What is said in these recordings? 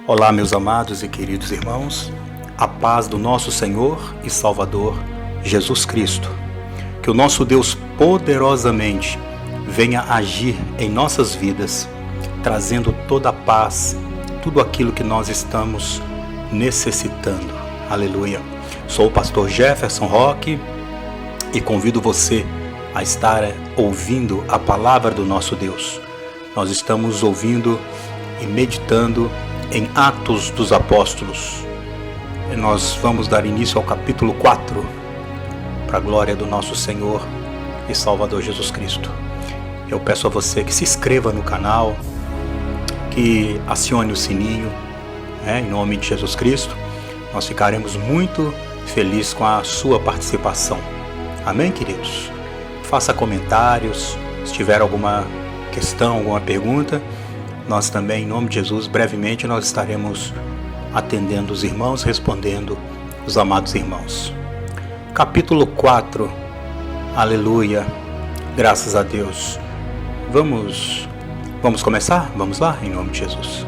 Olá, meus amados e queridos irmãos, a paz do nosso Senhor e Salvador Jesus Cristo. Que o nosso Deus poderosamente venha agir em nossas vidas, trazendo toda a paz, tudo aquilo que nós estamos necessitando. Aleluia. Sou o pastor Jefferson Roque e convido você a estar ouvindo a palavra do nosso Deus. Nós estamos ouvindo e meditando em Atos dos Apóstolos. E nós vamos dar início ao capítulo 4, para a glória do nosso Senhor e Salvador Jesus Cristo. Eu peço a você que se inscreva no canal, que acione o sininho, em nome de Jesus Cristo. Nós ficaremos muito felizes com a sua participação. Amém, queridos? Faça comentários, se tiver alguma questão, alguma pergunta. Nós também, em nome de Jesus, brevemente nós estaremos atendendo os irmãos, respondendo os amados irmãos. Capítulo 4, aleluia, graças a Deus. Vamos começar? Vamos lá, em nome de Jesus.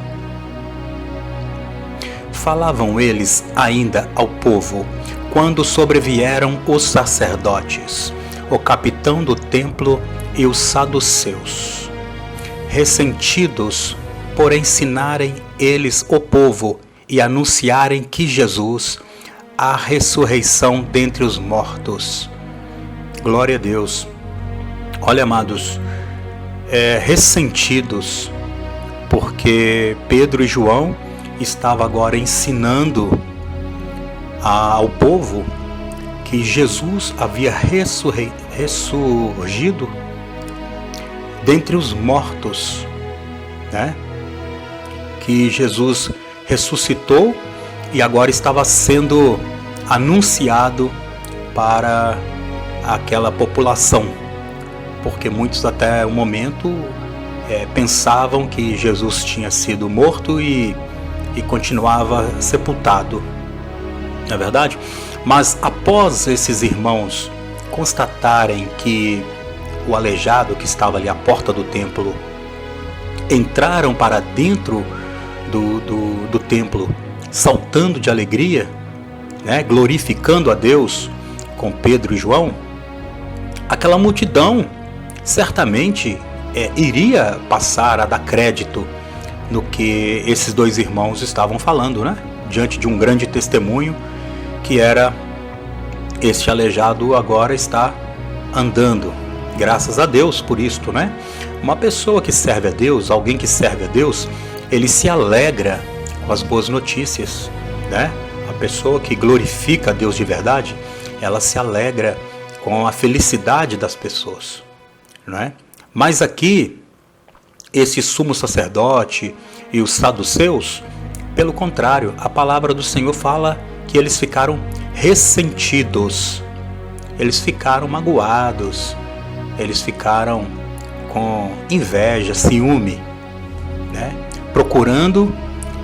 Falavam eles ainda ao povo, quando sobrevieram os sacerdotes, o capitão do templo e os saduceus, ressentidos por ensinarem eles o povo e anunciarem que Jesus, a ressurreição dentre os mortos. Glória a Deus. Olha, amados, ressentidos, porque Pedro e João estavam agora ensinando ao povo que Jesus havia ressurgido dentre os mortos, que Jesus ressuscitou e agora estava sendo anunciado para aquela população, porque muitos até o momento pensavam que Jesus tinha sido morto e continuava sepultado, não é verdade? Mas após esses irmãos constatarem que o aleijado que estava ali à porta do templo entraram para dentro do templo saltando de alegria, glorificando a Deus com Pedro e João, aquela multidão certamente iria passar a dar crédito no que esses dois irmãos estavam falando, diante de um grande testemunho que era este aleijado agora está andando. Graças a Deus por isto, Uma pessoa que serve a Deus, alguém que serve a Deus, ele se alegra com as boas notícias, A pessoa que glorifica a Deus de verdade, ela se alegra com a felicidade das pessoas, Mas aqui, esse sumo sacerdote e os saduceus, pelo contrário, a palavra do Senhor fala que eles ficaram ressentidos, eles ficaram magoados, eles ficaram com inveja, ciúme, procurando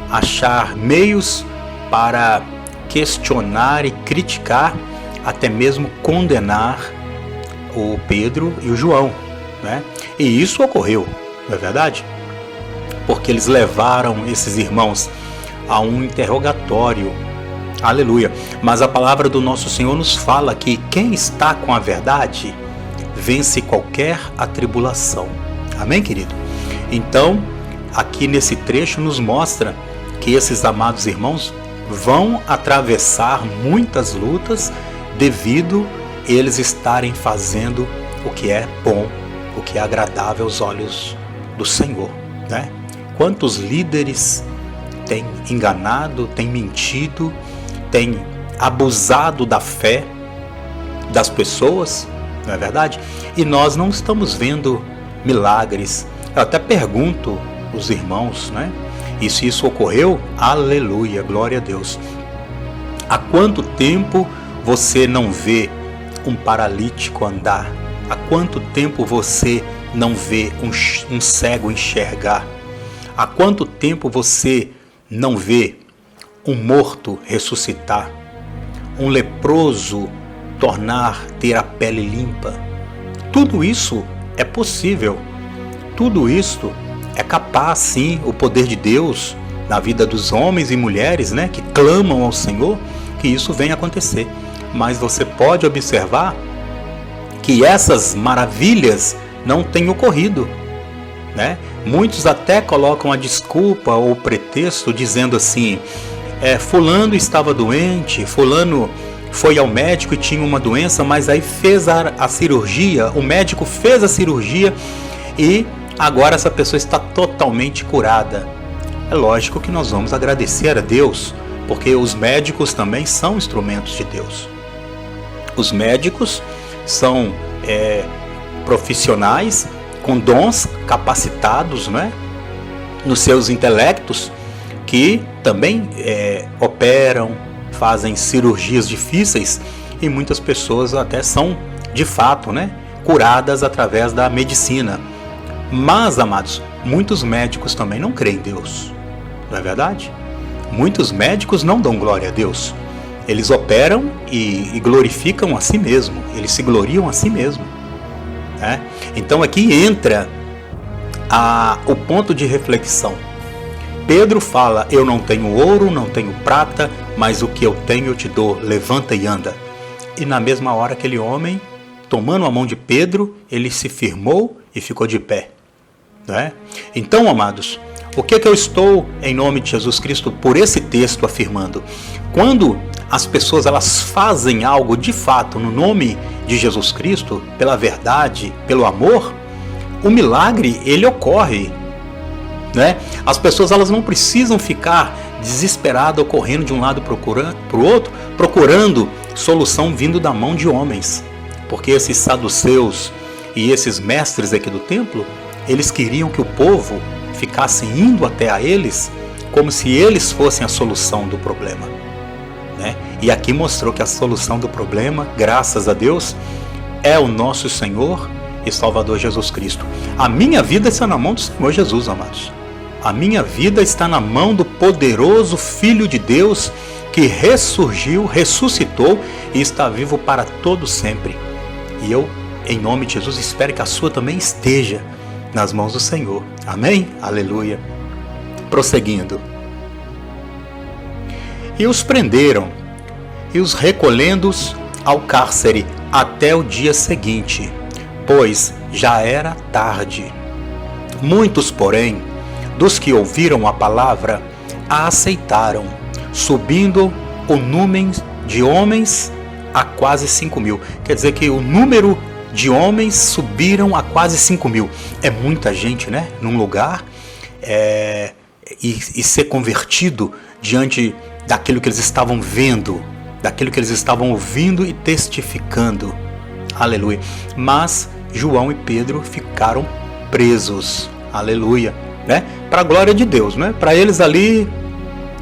achar meios para questionar e criticar, até mesmo condenar o Pedro e o João, E isso ocorreu, não é verdade? Porque eles levaram esses irmãos a um interrogatório, aleluia. Mas a palavra do nosso Senhor nos fala que quem está com a verdade vence qualquer atribulação. Amém, querido? Então, aqui nesse trecho nos mostra que esses amados irmãos vão atravessar muitas lutas devido a eles estarem fazendo o que é bom, o que é agradável aos olhos do Senhor, Quantos líderes têm enganado, têm mentido, têm abusado da fé das pessoas, não é verdade? E nós não estamos vendo milagres. Eu até pergunto os irmãos, E se isso ocorreu, aleluia, glória a Deus. Há quanto tempo você não vê um paralítico andar? Há quanto tempo você não vê um cego enxergar? Há quanto tempo você não vê um morto ressuscitar? Um leproso ter a pele limpa? Tudo isso é possível. Tudo isto é capaz, sim, o poder de Deus na vida dos homens e mulheres, né, que clamam ao Senhor, que isso venha acontecer. Mas você pode observar que essas maravilhas não têm ocorrido, né? Muitos até colocam a desculpa ou o pretexto dizendo assim: fulano estava doente, fulano foi ao médico e tinha uma doença, mas aí fez a cirurgia, o médico fez a cirurgia e agora essa pessoa está totalmente curada. É lógico que nós vamos agradecer a Deus, porque os médicos também são instrumentos de Deus. Os médicos são profissionais com dons capacitados, né, nos seus intelectos, que também operam, fazem cirurgias difíceis, e muitas pessoas até são, de fato, né, curadas através da medicina. Mas, amados, muitos médicos também não creem em Deus, não é verdade? Muitos médicos não dão glória a Deus. Eles operam e glorificam a si mesmo, eles se gloriam a si mesmo. Então aqui entra o ponto de reflexão. Pedro fala: eu não tenho ouro, não tenho prata, mas o que eu tenho eu te dou, levanta e anda. E na mesma hora aquele homem, tomando a mão de Pedro, ele se firmou e ficou de pé. Então, amados, o que eu estou, em nome de Jesus Cristo, por esse texto afirmando? Quando as pessoas elas fazem algo de fato no nome de Jesus Cristo, pela verdade, pelo amor, o milagre ele ocorre, né? As pessoas elas não precisam ficar desesperadas, correndo de um lado para o outro, procurando solução vindo da mão de homens, porque esses saduceus e esses mestres aqui do templo, eles queriam que o povo ficasse indo até a eles como se eles fossem a solução do problema, né? E aqui mostrou que a solução do problema, graças a Deus, é o nosso Senhor e Salvador Jesus Cristo. A minha vida está na mão do Senhor Jesus, amados. A minha vida está na mão do poderoso Filho de Deus que ressurgiu, ressuscitou e está vivo para todo sempre. E eu, em nome de Jesus, espero que a sua também esteja nas mãos do Senhor. Amém? Aleluia. Prosseguindo. E os prenderam, e os recolhendo-os ao cárcere até o dia seguinte, pois já era tarde. Muitos, porém, dos que ouviram a palavra, a aceitaram, subindo o número de homens a quase 5.000. Quer dizer que o número de homens subiram a quase 5.000. É muita gente, né? Num lugar e ser convertido diante daquilo que eles estavam vendo, daquilo que eles estavam ouvindo e testificando. Aleluia. Mas João e Pedro ficaram presos. Aleluia. Né? Para a glória de Deus, né? Para eles ali,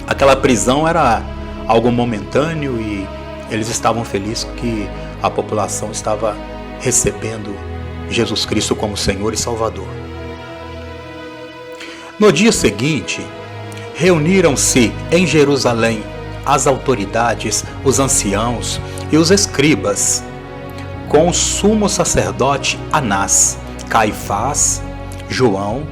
aquela prisão era algo momentâneo e eles estavam felizes que a população estava recebendo Jesus Cristo como Senhor e Salvador. No dia seguinte, reuniram-se em Jerusalém as autoridades, os anciãos e os escribas, com o sumo sacerdote Anás, Caifás, João,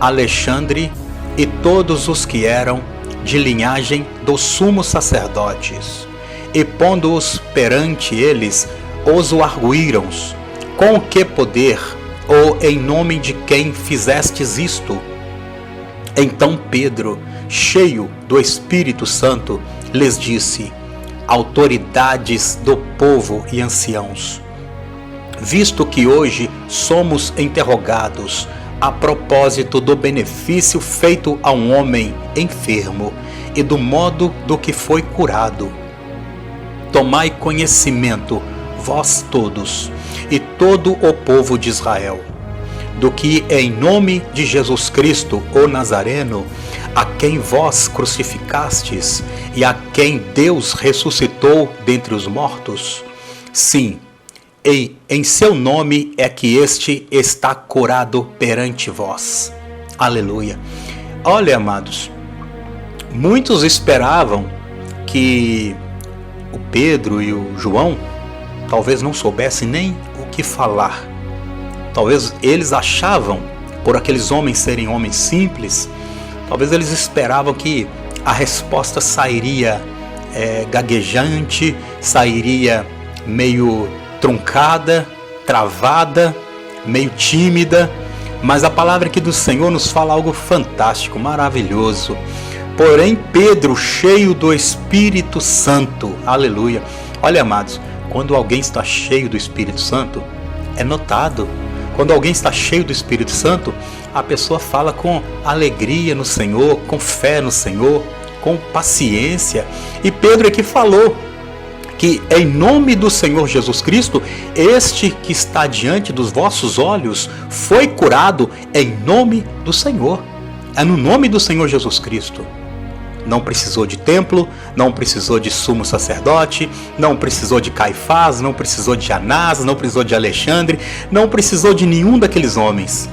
Alexandre e todos os que eram de linhagem dos sumos sacerdotes. E pondo-os perante eles, os arguíram: com que poder ou em nome de quem fizestes isto? Então Pedro, cheio do Espírito Santo, lhes disse: autoridades do povo e anciãos, visto que hoje somos interrogados a propósito do benefício feito a um homem enfermo e do modo do que foi curado, tomai conhecimento, vós todos, e todo o povo de Israel, do que em nome de Jesus Cristo, o Nazareno, a quem vós crucificastes e a quem Deus ressuscitou dentre os mortos, sim, e em seu nome é que este está curado perante vós. Aleluia. Olha, amados, muitos esperavam que o Pedro e o João talvez não soubessem nem o que falar. Talvez eles achavam, por aqueles homens serem homens simples, Talvez eles esperavam que a resposta sairia gaguejante, sairia meio truncada, travada, meio tímida, mas a palavra aqui do Senhor nos fala algo fantástico, maravilhoso. Porém, Pedro, cheio do Espírito Santo, aleluia. Olha, amados, quando alguém está cheio do Espírito Santo, é notado. Quando alguém está cheio do Espírito Santo, a pessoa fala com alegria no Senhor, com fé no Senhor, com paciência. E Pedro aqui falou que em nome do Senhor Jesus Cristo, este que está diante dos vossos olhos foi curado em nome do Senhor. É no nome do Senhor Jesus Cristo. Não precisou de templo, não precisou de sumo sacerdote, não precisou de Caifás, não precisou de Anás, não precisou de Alexandre, não precisou de nenhum daqueles homens.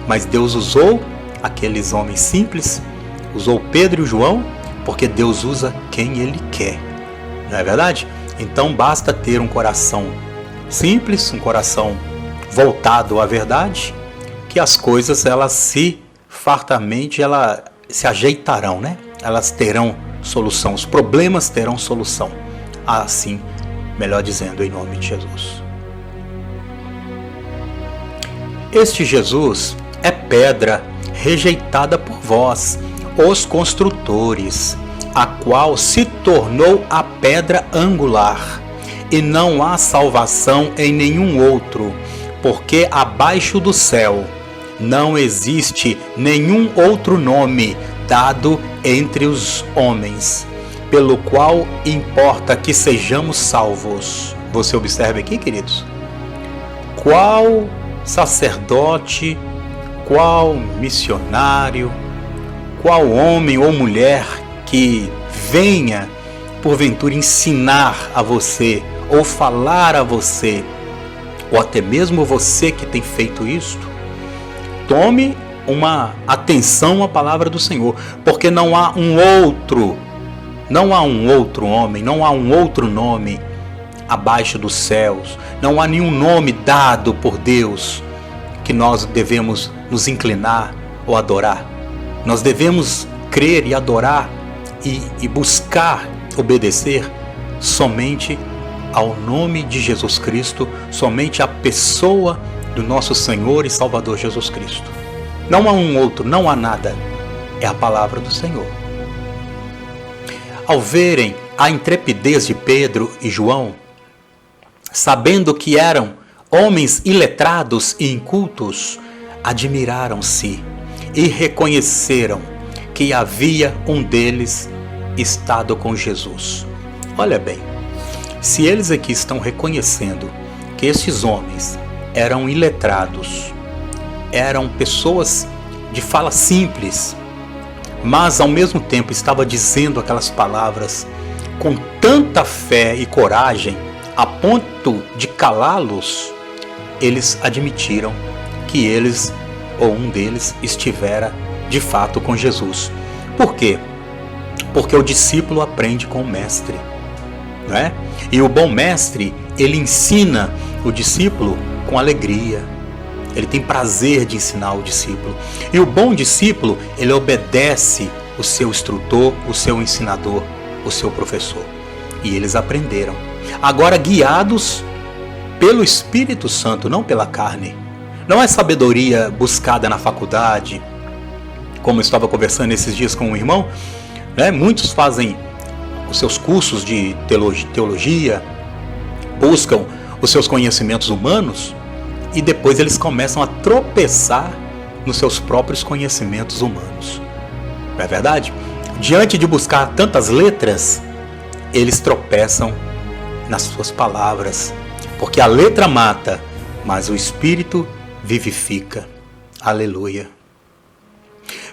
Mas Deus usou aqueles homens simples, usou Pedro e João, porque Deus usa quem Ele quer. Não é verdade? Então basta ter um coração simples, um coração voltado à verdade, que as coisas fartamente se ajeitarão, né? Elas terão solução, os problemas terão solução. Assim, melhor dizendo, em nome de Jesus. Este Jesus é pedra rejeitada por vós, os construtores, a qual se tornou a pedra angular, e não há salvação em nenhum outro, porque abaixo do céu não existe nenhum outro nome dado entre os homens, pelo qual importa que sejamos salvos. Você observa aqui, queridos? Qual sacerdote, qual missionário, qual homem ou mulher que venha, porventura, ensinar a você, ou falar a você, ou até mesmo você que tem feito isto, tome uma atenção à palavra do Senhor, porque não há um outro homem, não há um outro nome abaixo dos céus, não há nenhum nome dado por Deus que nós devemos nos inclinar ou adorar. Nós devemos crer e adorar e buscar obedecer somente ao nome de Jesus Cristo, somente à pessoa do nosso Senhor e Salvador Jesus Cristo. Não há um outro, não há nada. É a palavra do Senhor. Ao verem a intrepidez de Pedro e João, sabendo que eram homens iletrados e incultos, admiraram-se e reconheceram que havia um deles estado com Jesus. Olha bem, se eles aqui estão reconhecendo que esses homens eram iletrados, eram pessoas de fala simples, mas ao mesmo tempo estava dizendo aquelas palavras com tanta fé e coragem a ponto de calá-los, eles admitiram que eles ou um deles estivera de fato com Jesus. Por quê? Porque o discípulo aprende com o mestre, não é? E o bom mestre, ele ensina o discípulo com alegria. Ele tem prazer de ensinar o discípulo. E o bom discípulo, ele obedece o seu instrutor, o seu ensinador, o seu professor. E eles aprenderam. Agora guiados pelo Espírito Santo, não pela carne. Não é sabedoria buscada na faculdade, como eu estava conversando esses dias com um irmão, né? Muitos fazem os seus cursos de teologia, buscam os seus conhecimentos humanos, e depois eles começam a tropeçar nos seus próprios conhecimentos humanos. Não é verdade? Diante de buscar tantas letras, eles tropeçam nas suas palavras, porque a letra mata, mas o Espírito vivifica. Aleluia.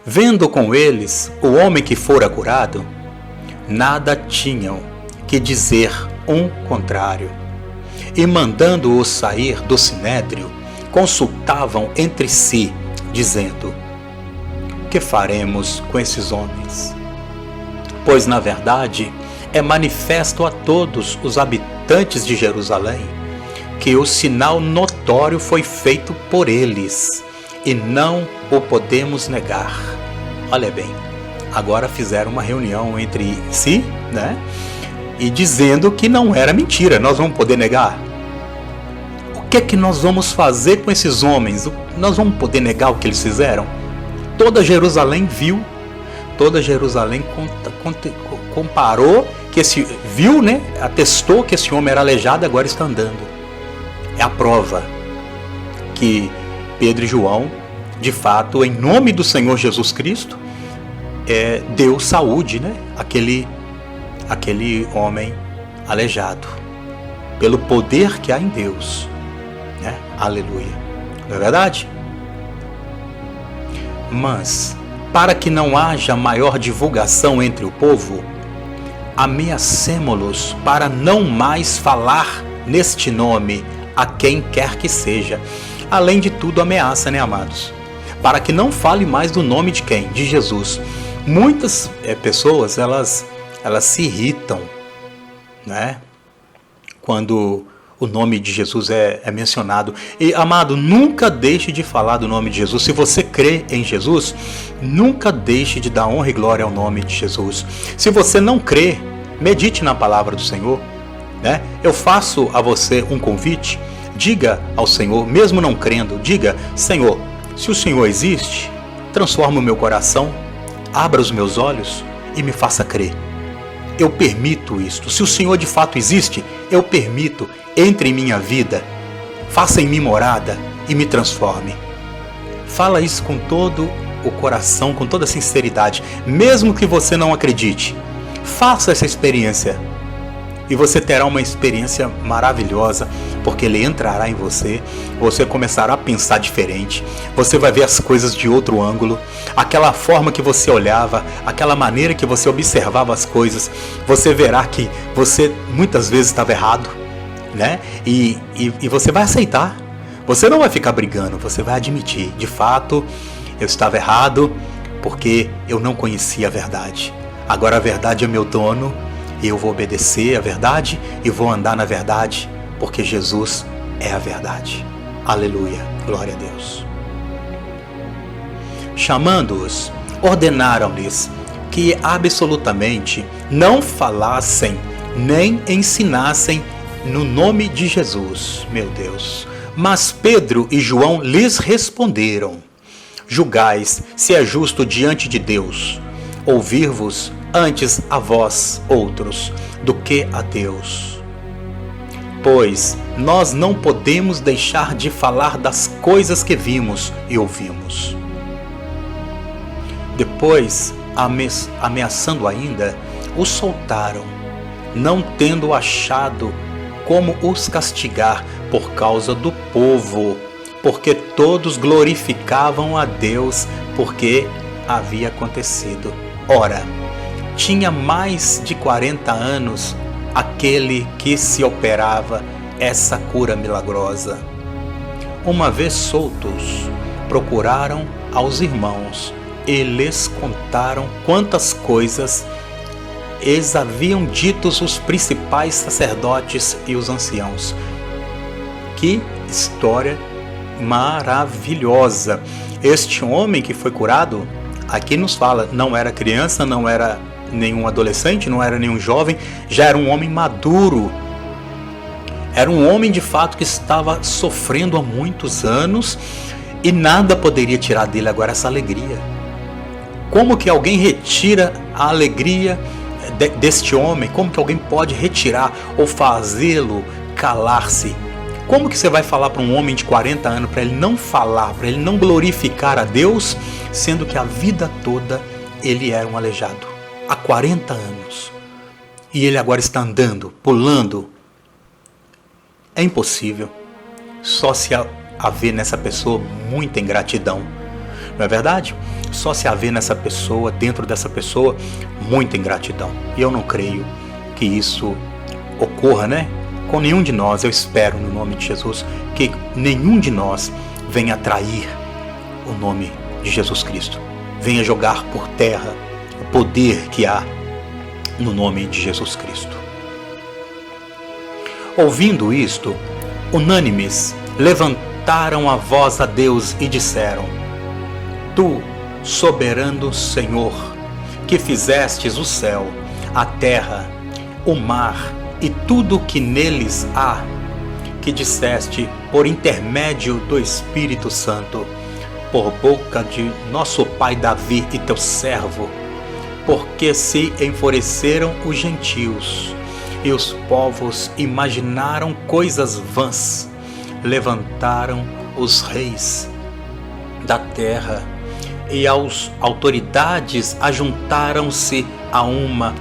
Vendo com eles o homem que fora curado, nada tinham que dizer um contrário. E mandando-os sair do sinédrio, consultavam entre si, dizendo: que faremos com esses homens? Pois, na verdade, é manifesto a todos os habitantes de Jerusalém que o sinal notório foi feito por eles, e não o podemos negar. Olha bem, agora fizeram uma reunião entre si, né? E dizendo que não era mentira. Nós vamos poder negar? O que é que nós vamos fazer com esses homens? Nós vamos poder negar o que eles fizeram? Toda Jerusalém viu, toda Jerusalém comparou, viu, né? Atestou que esse homem era aleijado e agora está andando. É a prova que Pedro e João, de fato, em nome do Senhor Jesus Cristo, deu saúde, né? Aquele homem aleijado, pelo poder que há em Deus, né? Aleluia. Não é verdade? Mas, para que não haja maior divulgação entre o povo, ameacemo-los para não mais falar neste nome a quem quer que seja. Além de tudo, ameaça, né, amados? Para que não fale mais do nome de quem? De Jesus. Muitas pessoas, elas se irritam, né? Quando o nome de Jesus é mencionado. E, amado, nunca deixe de falar do nome de Jesus. Se você crê em Jesus, nunca deixe de dar honra e glória ao nome de Jesus. Se você não crê, medite na palavra do Senhor, né? Eu faço a você um convite. Diga ao Senhor, mesmo não crendo, diga: Senhor, se o Senhor existe, transforma o meu coração, abra os meus olhos e me faça crer. Eu permito isto. Se o Senhor de fato existe, eu permito, entre em minha vida, faça em mim morada e me transforme. Fala isso com todo o coração, com toda a sinceridade, mesmo que você não acredite. Faça essa experiência e você terá uma experiência maravilhosa, porque Ele entrará em você, você começará a pensar diferente, você vai ver as coisas de outro ângulo, aquela forma que você olhava, aquela maneira que você observava as coisas, você verá que você muitas vezes estava errado, né? E você vai aceitar, você não vai ficar brigando, você vai admitir: de fato, eu estava errado, porque eu não conhecia a verdade. Agora a verdade é meu dono, e eu vou obedecer a verdade e vou andar na verdade, porque Jesus é a verdade. Aleluia, glória a Deus. Chamando-os, ordenaram-lhes que absolutamente não falassem nem ensinassem no nome de Jesus. Meu Deus. Mas Pedro e João lhes responderam: julgais se é justo diante de Deus ouvir-vos antes a vós outros do que a Deus. Pois nós não podemos deixar de falar das coisas que vimos e ouvimos. Depois, ameaçando ainda, os soltaram, não tendo achado como os castigar por causa do povo, porque todos glorificavam a Deus porque havia acontecido. Ora, tinha mais de 40 anos aquele que se operava essa cura milagrosa. Uma vez soltos, procuraram aos irmãos e lhes contaram quantas coisas eles haviam dito os principais sacerdotes e os anciãos. Que história maravilhosa! Este homem que foi curado, aqui nos fala, não era criança, não era nenhum adolescente, não era nenhum jovem, já era um homem maduro. Era um homem de fato que estava sofrendo há muitos anos e nada poderia tirar dele agora essa alegria. Como que alguém retira a alegria deste homem? Como que alguém pode retirar ou fazê-lo calar-se? Como que você vai falar para um homem de 40 anos para ele não falar, para ele não glorificar a Deus, sendo que a vida toda ele era um aleijado? Há 40 anos. E ele agora está andando, pulando. É impossível. Só se haver nessa pessoa muita ingratidão. Não é verdade? Só se haver nessa pessoa, dentro dessa pessoa, muita ingratidão. E eu não creio que isso ocorra, né? Com nenhum de nós. Eu espero, no nome de Jesus, que nenhum de nós venha trair o nome de Jesus Cristo. Venha jogar por terra o poder que há no nome de Jesus Cristo. Ouvindo isto, unânimes, levantaram a voz a Deus e disseram: Tu soberano Senhor, que fizestes o céu, a terra, o mar e tudo o que neles há, que disseste por intermédio do Espírito Santo, por boca de nosso pai Davi e teu servo, porque se enfureceram os gentios e os povos imaginaram coisas vãs, levantaram os reis da terra e as autoridades ajuntaram-se a uma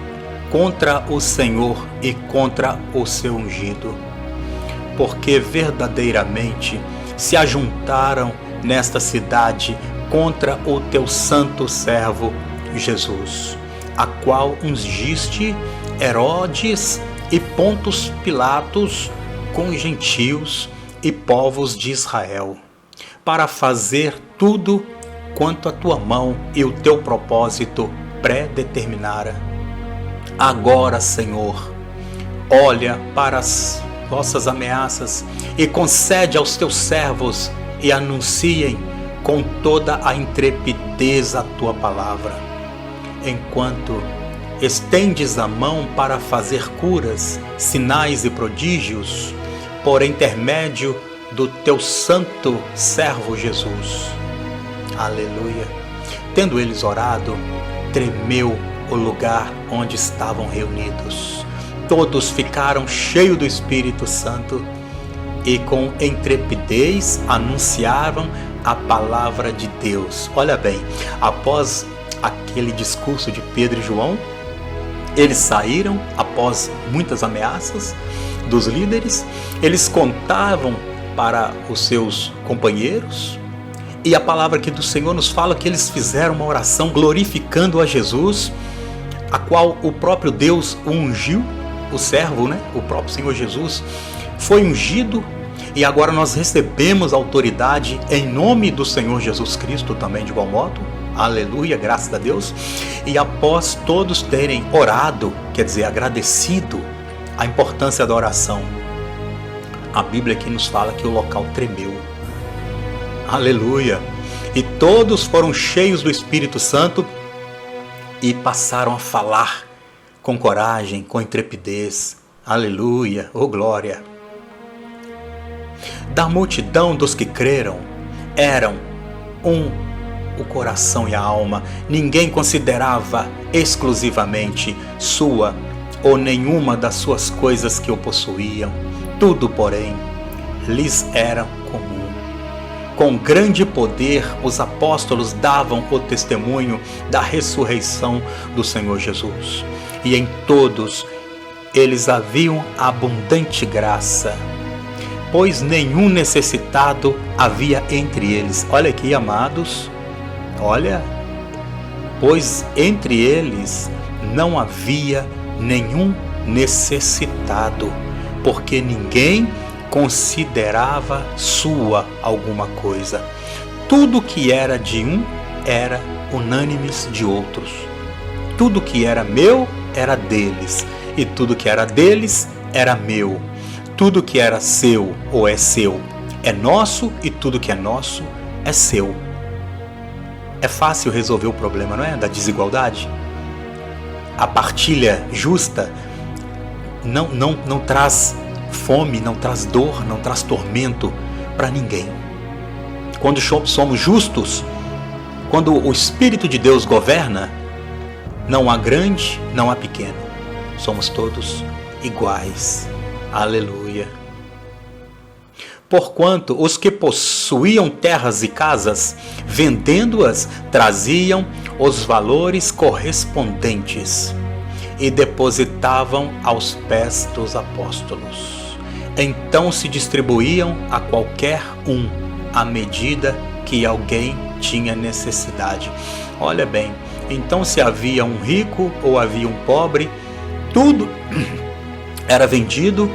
contra o Senhor e contra o seu ungido, porque verdadeiramente se ajuntaram nesta cidade contra o teu santo servo Jesus, a qual ungiste Herodes e Pontos Pilatos com os gentios e povos de Israel, para fazer tudo quanto a tua mão e o teu propósito predeterminara. Agora, Senhor, olha para as vossas ameaças e concede aos teus servos e anunciem com toda a intrepidez a tua palavra, enquanto estendes a mão para fazer curas, sinais e prodígios, por intermédio do teu santo servo Jesus. Aleluia. Tendo eles orado, tremeu o lugar onde estavam reunidos. Todos ficaram cheios do Espírito Santo e com intrepidez anunciavam a palavra de Deus. Olha bem, após aquele discurso de Pedro e João, eles saíram após muitas ameaças dos líderes, eles contavam para os seus companheiros, e a palavra aqui do Senhor nos fala que eles fizeram uma oração glorificando a Jesus, a qual o próprio Deus ungiu, o servo, o próprio Senhor Jesus, foi ungido, e agora nós recebemos autoridade em nome do Senhor Jesus Cristo também de igual modo. Aleluia, graças a Deus. E após todos terem orado, quer dizer, agradecido a importância da oração, a Bíblia aqui nos fala que o local tremeu. Aleluia. E todos foram cheios do Espírito Santo e passaram a falar com coragem, com intrepidez. Aleluia, oh glória. Da multidão dos que creram, eram o coração e a alma. Ninguém considerava exclusivamente sua ou nenhuma das suas coisas que o possuíam. Tudo, porém, lhes era comum. Com grande poder, os apóstolos davam o testemunho da ressurreição do Senhor Jesus. E em todos eles haviam abundante graça, pois nenhum necessitado havia entre eles. Olha aqui, amados, olha, pois entre eles não havia nenhum necessitado, porque ninguém considerava sua alguma coisa. Tudo que era de um era unânimes de outros. Tudo que era meu era deles, e tudo que era deles era meu. Tudo que era seu ou é seu é nosso, e tudo que é nosso é seu. É fácil resolver o problema, não é? Da desigualdade. A partilha justa não traz fome, não traz dor, não traz tormento para ninguém. Quando somos justos, quando o Espírito de Deus governa, não há grande, não há pequeno. Somos todos iguais. Aleluia. Porquanto os que possuíam terras e casas, vendendo-as, traziam os valores correspondentes e depositavam aos pés dos apóstolos. Então se distribuíam a qualquer um à medida que alguém tinha necessidade. Olha bem, então se havia um rico ou havia um pobre, tudo era vendido,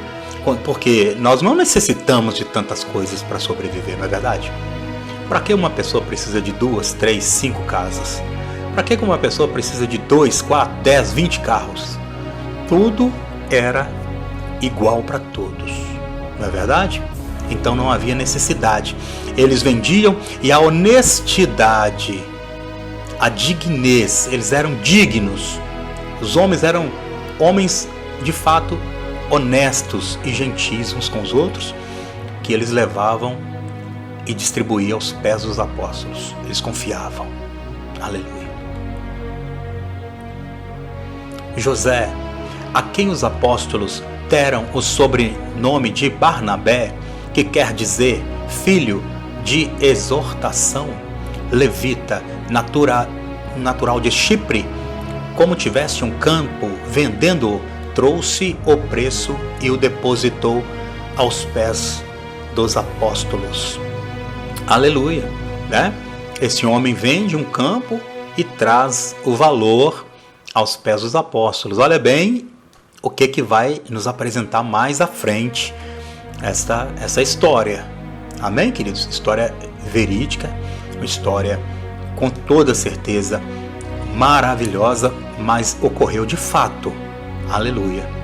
porque nós não necessitamos de tantas coisas para sobreviver, não é verdade? Para que uma pessoa precisa de 2, 3, 5 casas? Para que uma pessoa precisa de 2, 4, 10, 20 carros? Tudo era igual para todos, não é verdade? Então não havia necessidade. Eles vendiam, e a honestidade a dignez, eles eram dignos. Os homens eram homens de fato honestos e gentis uns com os outros, que eles levavam e distribuíam aos pés dos apóstolos. Eles confiavam. Aleluia. José, a quem os apóstolos deram o sobrenome de Barnabé, que quer dizer filho de exortação, levita, natural de Chipre, como tivesse um campo, vendendo-o, trouxe o preço e o depositou aos pés dos apóstolos. Aleluia, né? Esse homem vende um campo e traz o valor aos pés dos apóstolos. Olha bem o que vai nos apresentar mais à frente essa história. Amém, queridos? História verídica, uma história com toda certeza maravilhosa, mas ocorreu de fato. Aleluia.